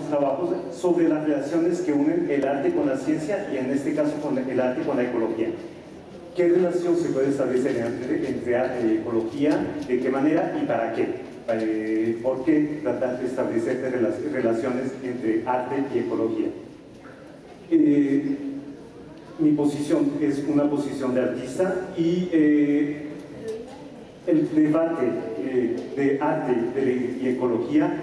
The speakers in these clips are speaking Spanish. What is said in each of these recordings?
trabajos sobre las relaciones que unen el arte con la ciencia y en este caso con el arte con la ecología. ¿Qué relación se puede establecer entre arte y ecología? ¿De qué manera y para qué? ¿Por qué tratar de establecer relaciones entre arte y ecología? Mi posición es una posición de artista y el debate de arte y ecología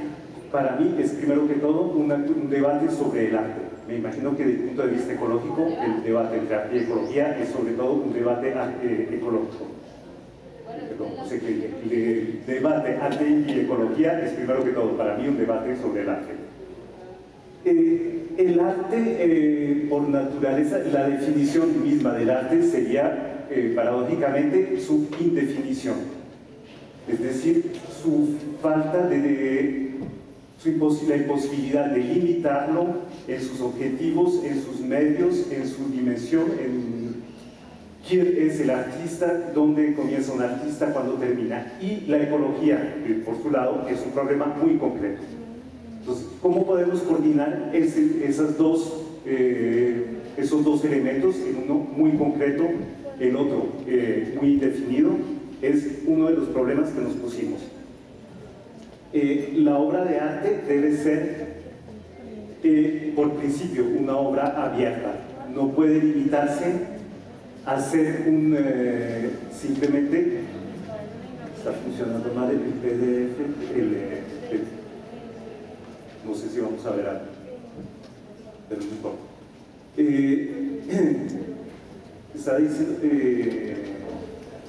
para mí es primero que todo un debate sobre el arte. Me imagino que desde el punto de vista ecológico el debate entre arte y ecología es sobre todo un debate ecológico. Perdón, no sé qué dije. El debate arte y ecología es primero que todo para mí un debate sobre el arte. El arte, por naturaleza, la definición misma del arte sería, paradójicamente, su indefinición. Es decir, su falta la imposibilidad de limitarlo en sus objetivos, en sus medios, en su dimensión, en quién es el artista, dónde comienza un artista, cuándo termina. Y la ecología, por su lado, es un problema muy concreto. Entonces, ¿cómo podemos coordinar esos dos elementos, en uno muy concreto, el otro muy indefinido? Es uno de los problemas que nos pusimos. La obra de arte debe ser, por principio, una obra abierta. No puede limitarse a ser simplemente, está funcionando mal el PDF, no sé si vamos a ver algo, pero no importa. Está diciendo,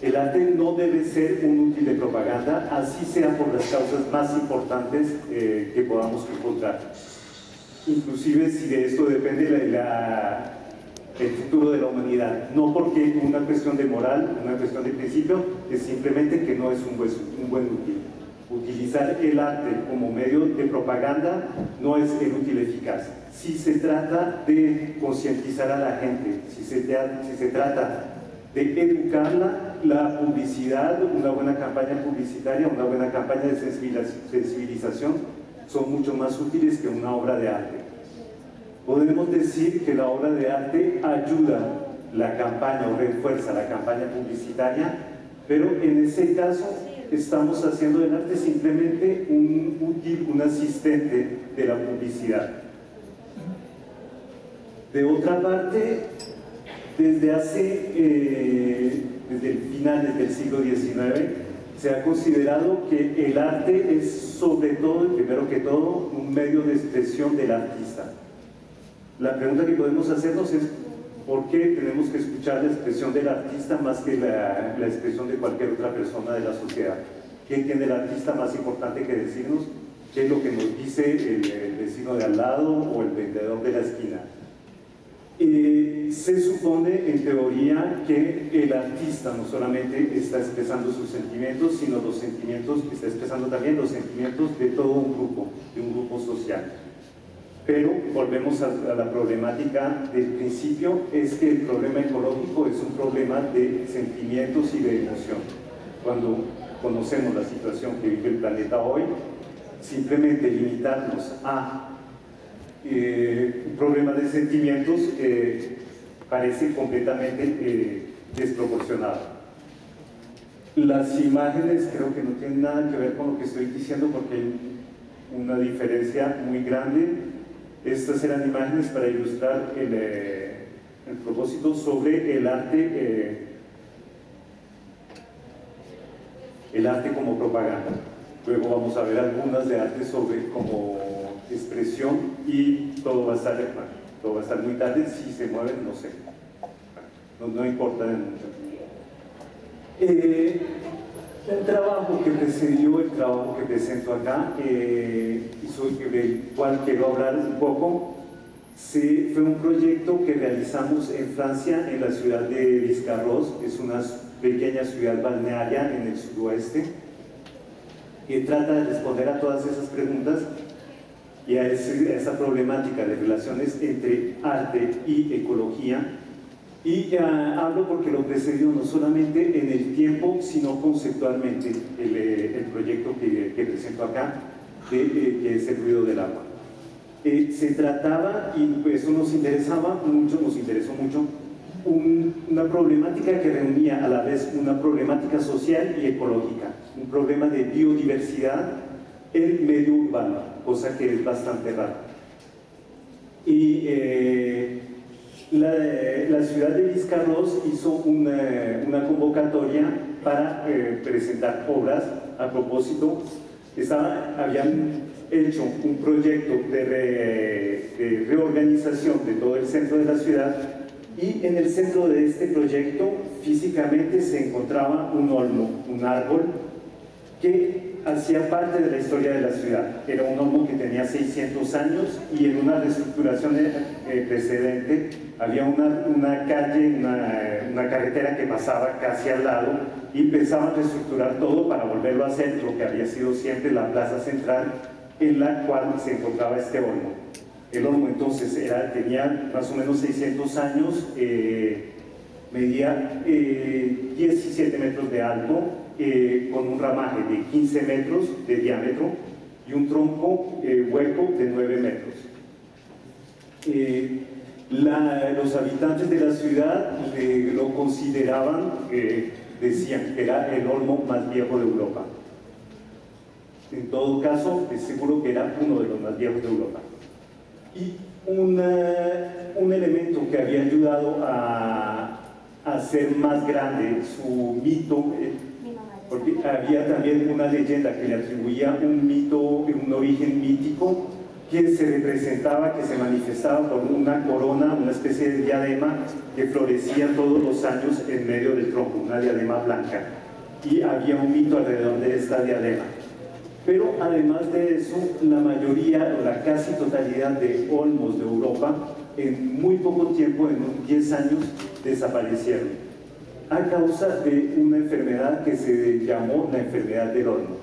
el arte no debe ser un útil de propaganda, así sea por las causas más importantes que podamos encontrar. Inclusive si de esto depende el futuro de la humanidad, no porque una cuestión de moral, una cuestión de principio, es simplemente que no es un buen útil. Utilizar el arte como medio de propaganda no es el útil eficaz. Si se trata de concientizar a la gente, si se trata de educarla, la publicidad, una buena campaña publicitaria, una buena campaña de sensibilización son mucho más útiles que una obra de arte. Podemos decir que la obra de arte ayuda la campaña o refuerza la campaña publicitaria, pero en ese caso estamos haciendo del arte simplemente un útil, un asistente de la publicidad. De otra parte, desde finales del siglo XIX se ha considerado que el arte es sobre todo, primero que todo, un medio de expresión del artista. La pregunta que podemos hacernos es ¿por qué tenemos que escuchar la expresión del artista más que la expresión de cualquier otra persona de la sociedad? ¿Quién tiene el artista más importante que decirnos? ¿Qué es lo que nos dice el vecino de al lado o el vendedor de la esquina? Se supone en teoría que el artista no solamente está expresando sus sentimientos, sino los sentimientos, está expresando también los sentimientos de todo un grupo, de un grupo social. Pero volvemos a la problemática del principio, es que el problema ecológico es un problema de sentimientos y de emoción. Cuando conocemos la situación que vive el planeta hoy, simplemente limitarnos a un problema de sentimientos parece completamente desproporcionado. Las imágenes creo que no tienen nada que ver con lo que estoy diciendo porque hay una diferencia muy grande. Estas eran imágenes para ilustrar el propósito sobre el arte como propaganda. Luego vamos a ver algunas de arte como expresión y todo va a estar muy tarde. Si se mueven, no sé, no importa mucho. El trabajo que precedió el trabajo que presento acá, del cual quiero hablar un poco, fue un proyecto que realizamos en Francia, en la ciudad de Biscarrosse, es una pequeña ciudad balnearia en el suroeste, que trata de responder a todas esas preguntas y a esa problemática de relaciones entre arte y ecología. Y hablo porque lo precedió no solamente en el tiempo, sino conceptualmente, el proyecto que presento acá, que es el ruido del agua. Se trataba, y eso nos interesaba mucho, nos interesó mucho, una problemática que reunía a la vez una problemática social y ecológica, un problema de biodiversidad en medio urbano, cosa que es bastante rara. Y la ciudad de Biscarrosse hizo una convocatoria para presentar obras. A propósito, habían hecho un proyecto de reorganización de todo el centro de la ciudad, y en el centro de este proyecto físicamente se encontraba un olmo, un árbol que hacía parte de la historia de la ciudad. Era un olmo que tenía 600 años, y en una reestructuración precedente había una calle, una carretera que pasaba casi al lado, y empezaban a reestructurar todo para volverlo a hacer lo que había sido siempre la plaza central, en la cual se encontraba este olmo. El olmo entonces tenía más o menos 600 años, medía 17 metros de alto, con un ramaje de 15 metros de diámetro y un tronco hueco de 9 metros. Los habitantes de la ciudad lo consideraban, decían que era el olmo más viejo de Europa. En todo caso, es seguro que era uno de los más viejos de Europa. Y un elemento que había ayudado a hacer más grande su mito, porque había también una leyenda que le atribuía un mito, un origen mítico, que se representaba, que se manifestaba por una corona, una especie de diadema que florecía todos los años en medio del tronco, una diadema blanca, y había un mito alrededor de esta diadema. Pero además de eso, la mayoría o la casi totalidad de olmos de Europa en muy poco tiempo, en unos 10 años, desaparecieron a causa de una enfermedad que se llamó la enfermedad del olmo.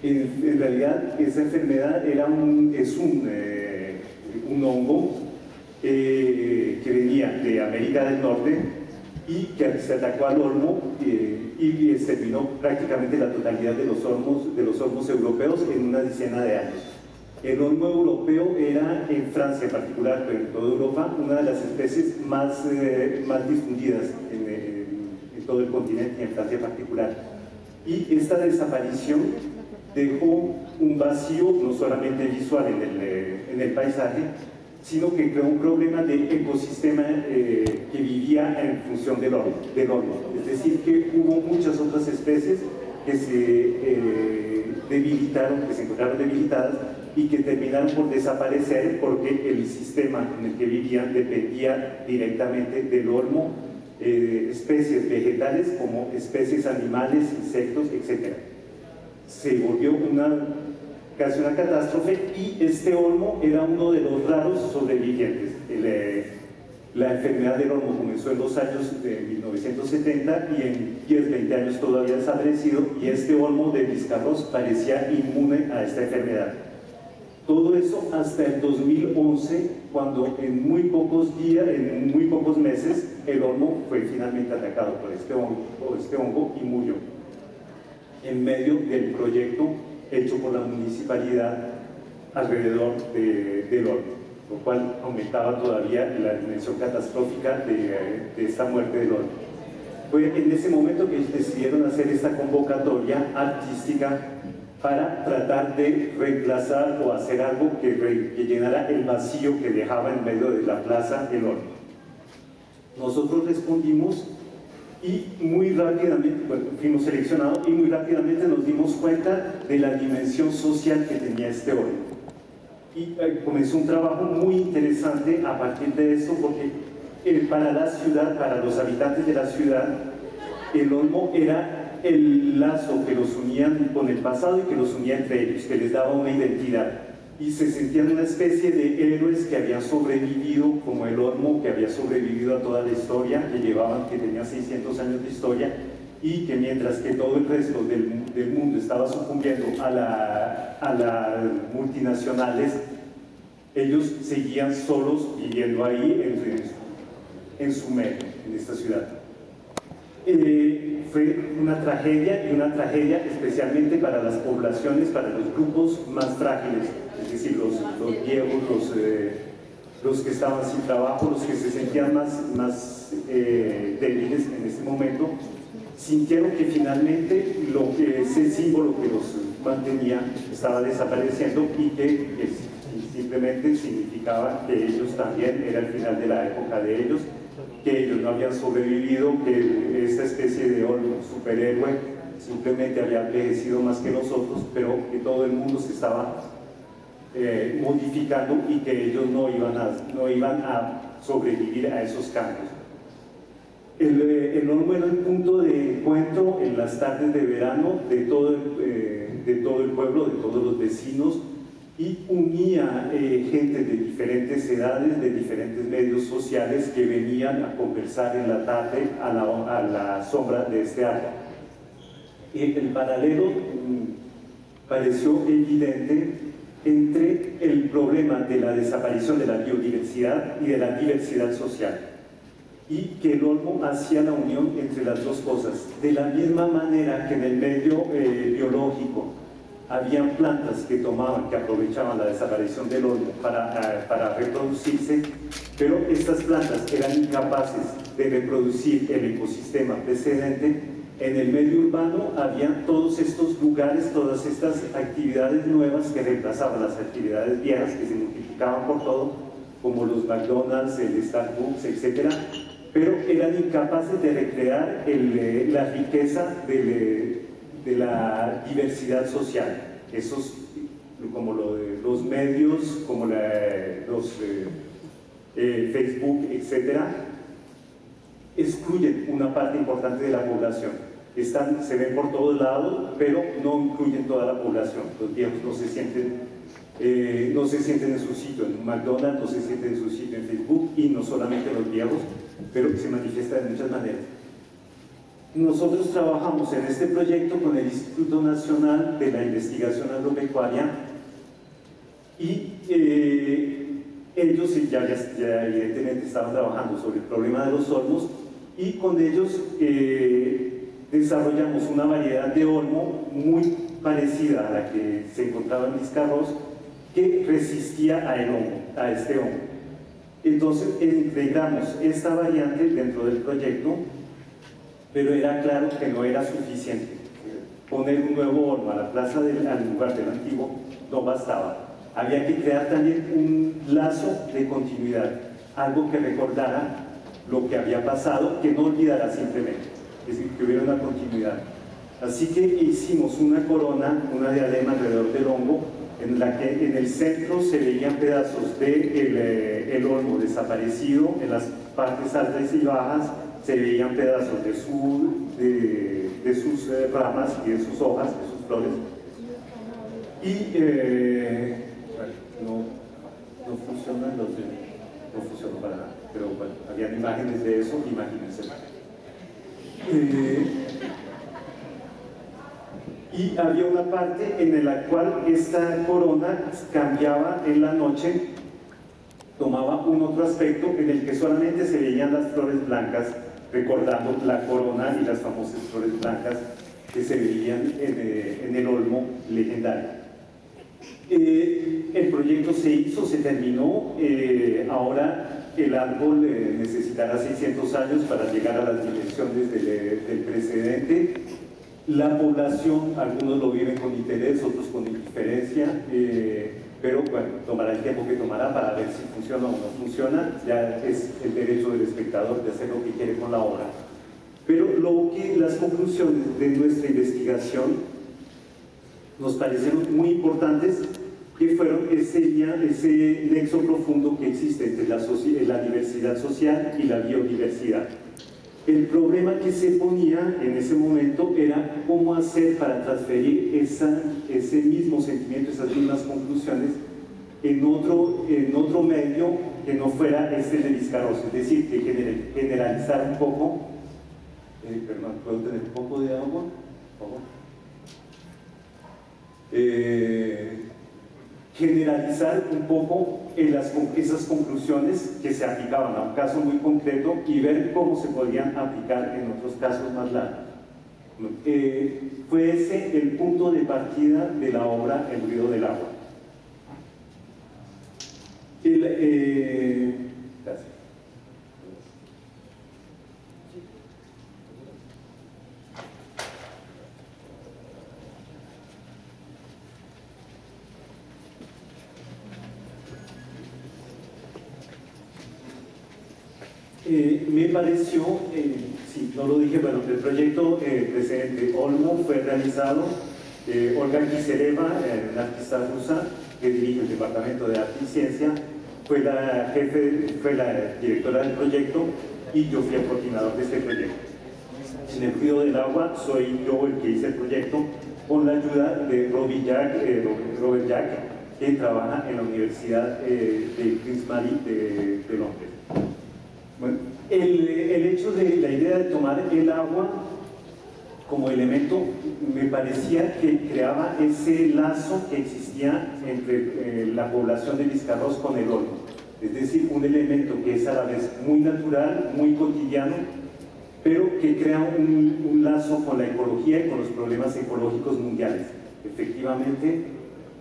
En realidad, esa enfermedad es un hongo que venía de América del Norte y que se atacó al olmo y exterminó prácticamente la totalidad de los olmos europeos en una decena de años. El olmo europeo era, en Francia en particular, pero en toda Europa, una de las especies más difundidas en todo el continente y en Francia en particular. Y esta desaparición dejó un vacío no solamente visual en el paisaje, sino que creó un problema de ecosistema que vivía en función del olmo. Es decir, que hubo muchas otras especies que se debilitaron, que se encontraron debilitadas y que terminaron por desaparecer porque el sistema en el que vivían dependía directamente del olmo, especies vegetales como especies animales, insectos, etc. Se volvió casi una catástrofe, y este olmo era uno de los raros sobrevivientes. La enfermedad del olmo comenzó en los años de 1970 y en 10-20 años todo había desaparecido, y este olmo de Biscarrosse parecía inmune a esta enfermedad. Todo eso hasta el 2011, cuando en muy pocos días, en muy pocos meses, el olmo fue finalmente atacado por este hongo y murió en medio del proyecto hecho por la municipalidad alrededor del olmo, lo cual aumentaba todavía la dimensión catastrófica de esta muerte del olmo. Fue en ese momento que ellos decidieron hacer esta convocatoria artística para tratar de reemplazar o hacer algo que llenara el vacío que dejaba en medio de la plaza el olmo. Nosotros respondimos y muy rápidamente, fuimos seleccionados y muy rápidamente nos dimos cuenta de la dimensión social que tenía este olmo. Y comenzó un trabajo muy interesante a partir de esto, porque para la ciudad, para los habitantes de la ciudad, el olmo era el lazo que los unía con el pasado y que los unía entre ellos, que les daba una identidad. Y se sentían una especie de héroes que habían sobrevivido, como el olmo, que había sobrevivido a toda la historia, que tenía 600 años de historia, y que mientras que todo el resto del mundo estaba sucumbiendo a las multinacionales, ellos seguían solos viviendo ahí en su medio, en esta ciudad. fue una tragedia, y una tragedia especialmente para las poblaciones, para los grupos más frágiles, es decir, los viejos, los que estaban sin trabajo, los que se sentían más débiles en ese momento, sintieron que finalmente ese símbolo que los mantenía estaba desapareciendo y que simplemente significaba que ellos también, era el final de la época de ellos, que ellos no habían sobrevivido, que esta especie de superhéroe simplemente había envejecido más que nosotros, pero que todo el mundo se estaba modificando y que ellos no iban a sobrevivir a esos cambios. El olmo era el punto de encuentro en las tardes de verano de todo el pueblo, de todos los vecinos, y unía gente de diferentes edades, de diferentes medios sociales que venían a conversar en la tarde a la sombra de este árbol. El paralelo pareció evidente entre el problema de la desaparición de la biodiversidad y de la diversidad social, y que el olmo hacía la unión entre las dos cosas. De la misma manera que en el medio biológico habían plantas que aprovechaban la desaparición del olmo para reproducirse, pero estas plantas eran incapaces de reproducir el ecosistema precedente. En el medio urbano había todos estos lugares, todas estas actividades nuevas que reemplazaban las actividades viejas, que se multiplicaban por todo, como los McDonald's, el Starbucks, etc., pero eran incapaces de recrear la riqueza de la diversidad social. Esos, como los medios, como Facebook, etcétera, excluyen una parte importante de la población. Se ven por todos lados, pero no incluyen toda la población. Los viejos no se sienten en su sitio en un McDonald's, no se sienten en su sitio en Facebook, y no solamente los viejos, pero se manifiesta de muchas maneras. Nosotros trabajamos en este proyecto con el Instituto Nacional de la Investigación Agropecuaria, y ellos ya evidentemente estaban trabajando sobre el problema de los olmos, y con ellos desarrollamos una variedad de olmo muy parecida a la que se encontraba en Vizcarroz, que resistía a este hongo. Entonces integramos esta variante dentro del proyecto, pero era claro que no era suficiente. Poner un nuevo olmo al lugar del antiguo no bastaba. Había que crear también un lazo de continuidad, algo que recordara lo que había pasado, que no olvidara simplemente, es decir, que hubiera una continuidad. Así que hicimos una corona, una diadema alrededor del hongo, en la que en el centro se veían pedazos del olmo desaparecido. En las partes altas y bajas se veían pedazos de sus ramas y de sus hojas, de sus flores. Y no funcionó para nada, pero bueno, habían imágenes de eso, imagínense. Y había una parte en la cual esta corona cambiaba en la noche, tomaba un otro aspecto en el que solamente se veían las flores blancas, recordando la corona y las famosas flores blancas que se veían en el olmo legendario. El proyecto se terminó. Ahora el árbol necesitará 600 años para llegar a las dimensiones del precedente. La población, algunos lo viven con interés, otros con indiferencia, pero bueno, tomará el tiempo que tomará para ver si funciona o no funciona. Ya es el derecho del espectador de hacer lo que quiere con la obra. Pero las conclusiones de nuestra investigación nos parecieron muy importantes, que fueron ese nexo profundo que existe entre la diversidad social y la biodiversidad. El problema que se ponía en ese momento era cómo hacer para transferir ese mismo sentimiento, esas mismas conclusiones en otro medio que no fuera de Vizcarroz, es decir, que generalizar un poco. Perdón, ¿puedo tener un poco de agua? Por favor. generalizar un poco esas conclusiones que se aplicaban a un caso muy concreto y ver cómo se podían aplicar en otros casos más largos. Fue ese el punto de partida de la obra El ruido del agua. Gracias. Me pareció, sí, no lo dije, bueno, el proyecto precedente Olmo fue realizado, Olga Kiseleva, una artista rusa que dirige el Departamento de Arte y Ciencia, fue la directora del proyecto y yo fui el coordinador de este proyecto. En El ruido del agua soy yo el que hice el proyecto con la ayuda de Robert Jack, que trabaja en la Universidad de Queen's Mary de Londres. Bueno, el hecho de la idea de tomar el agua como elemento me parecía que creaba ese lazo que existía entre la población de Vizcarroz con el Olmo, es decir, un elemento que es a la vez muy natural, muy cotidiano, pero que crea un lazo con la ecología y con los problemas ecológicos mundiales. Efectivamente,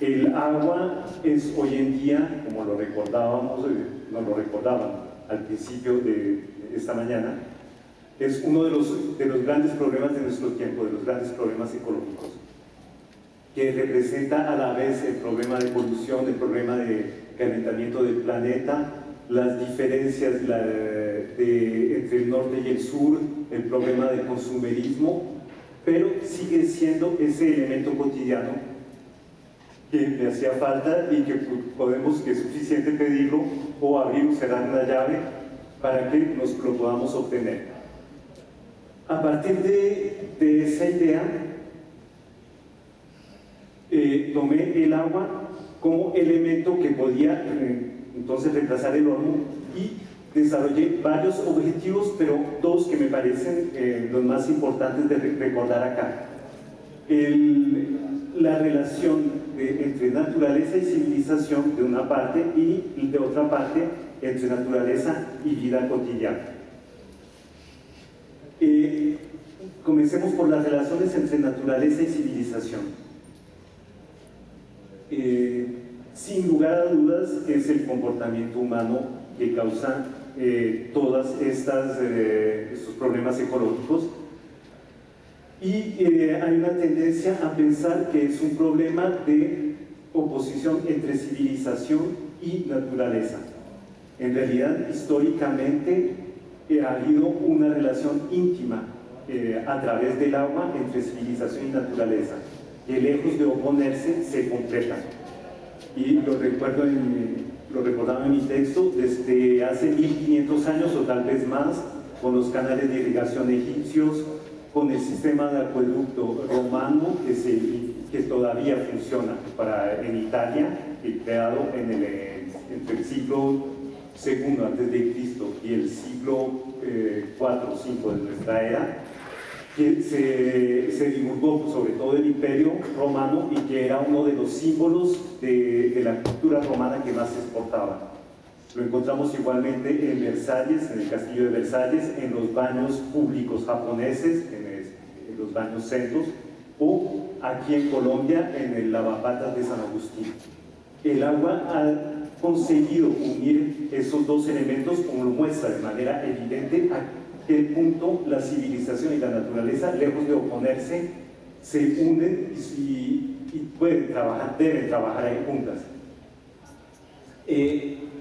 el agua es hoy en día, como lo recordábamos, nos lo recordaban al principio de esta mañana, es uno de los grandes problemas de nuestro tiempo, de los grandes problemas ecológicos, que representa a la vez el problema de polución, el problema de calentamiento del planeta, las diferencias entre el norte y el sur, el problema del consumerismo, pero sigue siendo ese elemento cotidiano que me hacía falta y que que es suficiente pedirlo o abrir o cerrar una llave para que nos lo podamos obtener. A partir de esa idea, tomé el agua como elemento que podía entonces reemplazar el Olmo y desarrollé varios objetivos, pero dos que me parecen los más importantes de recordar acá. La relación entre naturaleza y civilización de una parte y de otra parte entre naturaleza y vida cotidiana. Comencemos por las relaciones entre naturaleza y civilización. Sin lugar a dudas es el comportamiento humano que causa todos estos problemas ecológicos. Y hay una tendencia a pensar que es un problema de oposición entre civilización y naturaleza. En realidad, históricamente, ha habido una relación íntima a través del agua entre civilización y naturaleza, que lejos de oponerse, se completan. Y lo recordaba en mi texto, desde hace 1500 años o tal vez más, con los canales de irrigación egipcios, con el sistema de acueducto romano que todavía funciona en Italia, creado entre el siglo II a.C. y el siglo IV o V de nuestra era, que se divulgó sobre todo el Imperio Romano y que era uno de los símbolos de la cultura romana que más se exportaba. Lo encontramos igualmente en Versalles, en el castillo de Versalles, en los baños públicos japoneses, en los baños centros, o aquí en Colombia, en el lavapatas de San Agustín. El agua ha conseguido unir esos dos elementos, como lo muestra de manera evidente a qué punto la civilización y la naturaleza, lejos de oponerse, se unen y pueden trabajar, deben trabajar ahí juntas.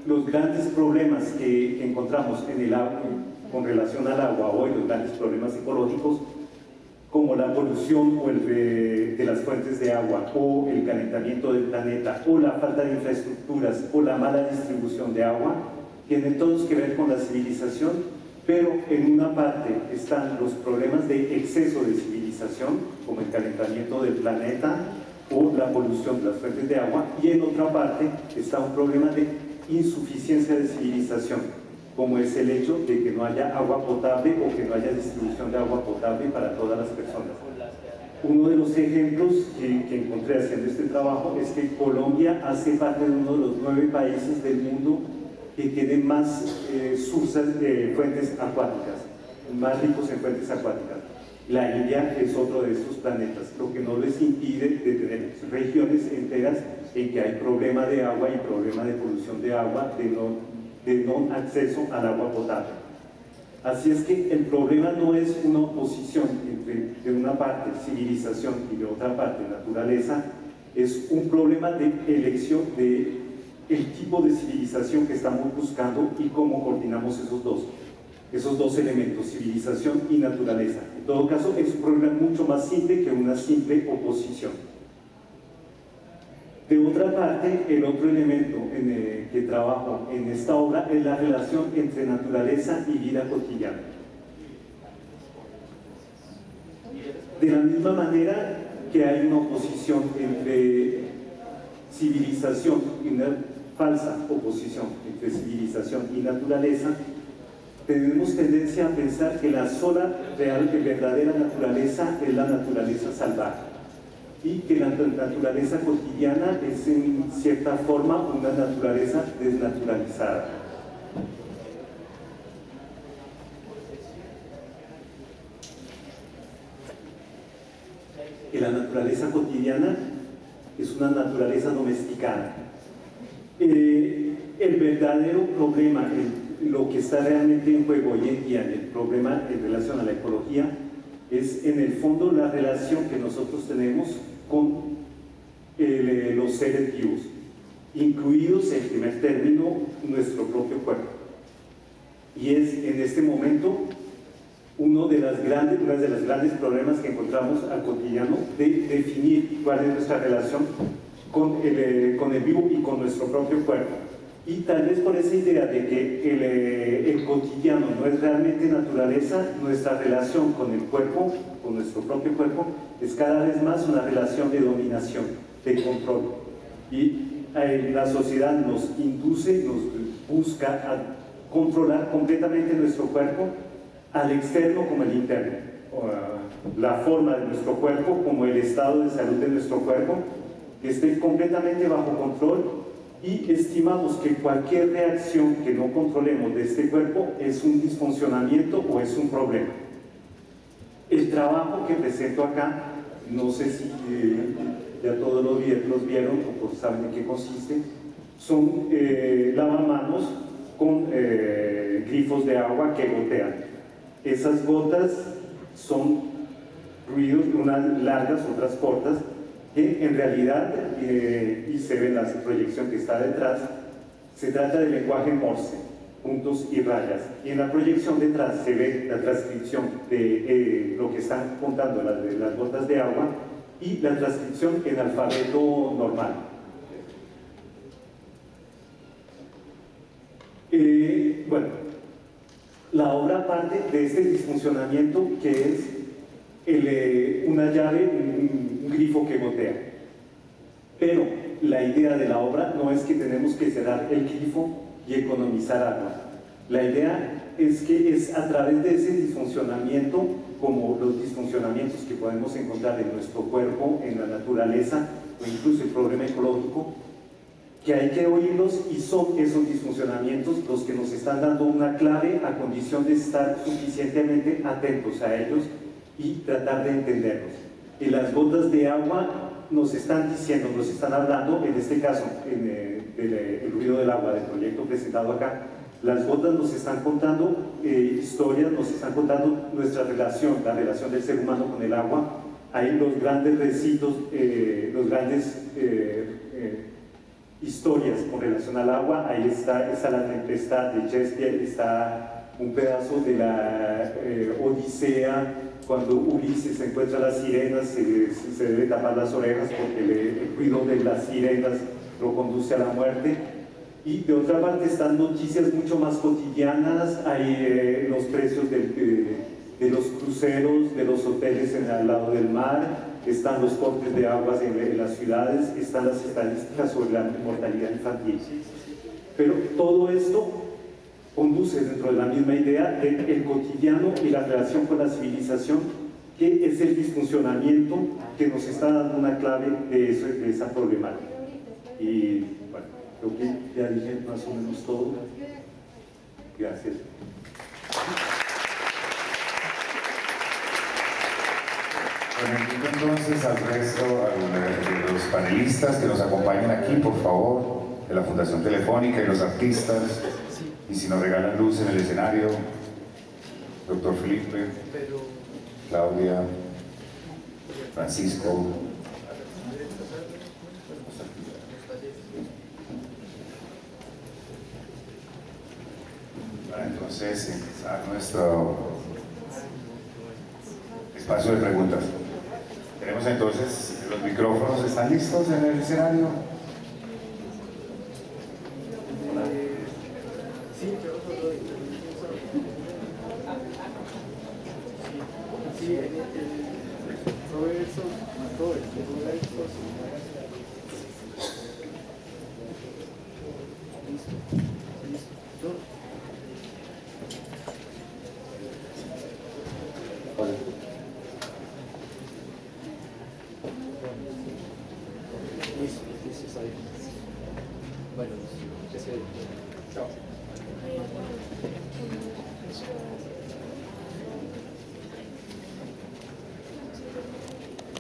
Los grandes problemas que encontramos en el agua, con relación al agua hoy, los grandes problemas ecológicos, como la polución de las fuentes de agua, o el calentamiento del planeta, o la falta de infraestructuras, o la mala distribución de agua, tienen todos que ver con la civilización, pero en una parte están los problemas de exceso de civilización, como el calentamiento del planeta, o la polución de las fuentes de agua, y en otra parte está un problema de insuficiencia de civilización, como es el hecho de que no haya agua potable o que no haya distribución de agua potable para todas las personas. Uno de los ejemplos que encontré haciendo este trabajo es que Colombia hace parte de uno de los 9 países del mundo que tienen más fuentes acuáticas, más ricos en fuentes acuáticas. La India es otro de estos planetas, lo que no les impide de tener regiones enteras en que hay problema de agua y problema de polución de agua, de no acceso al agua potable. Así es que el problema no es una oposición entre, de una parte, civilización y de otra parte, naturaleza, es un problema de elección de el tipo de civilización que estamos buscando y cómo coordinamos esos dos elementos, civilización y naturaleza. En todo caso, es un problema mucho más simple que una simple oposición. De otra parte, el otro elemento que trabajo en esta obra es la relación entre naturaleza y vida cotidiana. De la misma manera que hay una oposición entre civilización y una falsa oposición entre civilización y naturaleza, tenemos tendencia a pensar que la sola real y verdadera naturaleza es la naturaleza salvaje y que la naturaleza cotidiana es en cierta forma una naturaleza desnaturalizada. Que la naturaleza cotidiana es una naturaleza domesticada. El verdadero problema, lo que está realmente en juego hoy en día, el problema en relación a la ecología, es en el fondo la relación que nosotros tenemos con los seres vivos, incluidos en primer término nuestro propio cuerpo. Y es en este momento uno de los grandes problemas que encontramos al cotidiano de definir cuál es nuestra relación con el vivo y con nuestro propio cuerpo. Y tal vez por esa idea de que el cotidiano no es realmente naturaleza, nuestra relación con el cuerpo, con nuestro propio cuerpo, es cada vez más una relación de dominación, de control. Y la sociedad nos induce, nos busca a controlar completamente nuestro cuerpo, al externo como el interno, la forma de nuestro cuerpo como el estado de salud de nuestro cuerpo, que esté completamente bajo control. Y estimamos que cualquier reacción que no controlemos de este cuerpo es un disfuncionamiento o es un problema. El trabajo que presento acá, no sé si ya todos los vieron o pues saben en qué consiste, son lavamanos con grifos de agua que gotean. Esas gotas son ruidos, unas largas, otras cortas, que en realidad, y se ve en la proyección que está detrás, se trata del lenguaje Morse, puntos y rayas. Y en la proyección detrás se ve la transcripción de lo que están contando las gotas de agua y la transcripción en alfabeto normal. Bueno, la obra parte de este disfuncionamiento que es una llave, un grifo que gotea. Pero la idea de la obra no es que tenemos que cerrar el grifo y economizar agua. La idea es que es a través de ese disfuncionamiento, como los disfuncionamientos que podemos encontrar en nuestro cuerpo, en la naturaleza o incluso el problema ecológico, que hay que oírlos, y son esos disfuncionamientos los que nos están dando una clave a condición de estar suficientemente atentos a ellos y tratar de entenderlos. Y las gotas de agua nos están diciendo, nos están hablando, en este caso, el ruido del agua del proyecto presentado acá, las gotas nos están contando historias, nos están contando nuestra relación, la relación del ser humano con el agua. Hay los grandes recitos, los grandes historias con relación al agua. Ahí está la tempestad de Shakespeare, está un pedazo de la Odisea, cuando Ulises encuentra las sirenas, se debe tapar las orejas porque el ruido de las sirenas lo conduce a la muerte. Y de otra parte están noticias mucho más cotidianas, hay los precios de los cruceros, de los hoteles al lado del mar, están los cortes de aguas en las ciudades, están las estadísticas sobre la mortalidad infantil. Pero todo esto conduce dentro de la misma idea del cotidiano y la relación con la civilización que es el disfuncionamiento que nos está dando una clave de esa problemática. Y bueno, creo que ya dije más o menos todo. Gracias. Bueno, invito entonces al resto, de los panelistas que nos acompañen aquí, por favor, de la Fundación Telefónica y los artistas, y si nos regalan luz en el escenario, doctor Felipe, Claudia, Francisco. Para entonces empezar nuestro espacio de preguntas. Tenemos entonces, los micrófonos están listos en el escenario. Bueno, chao.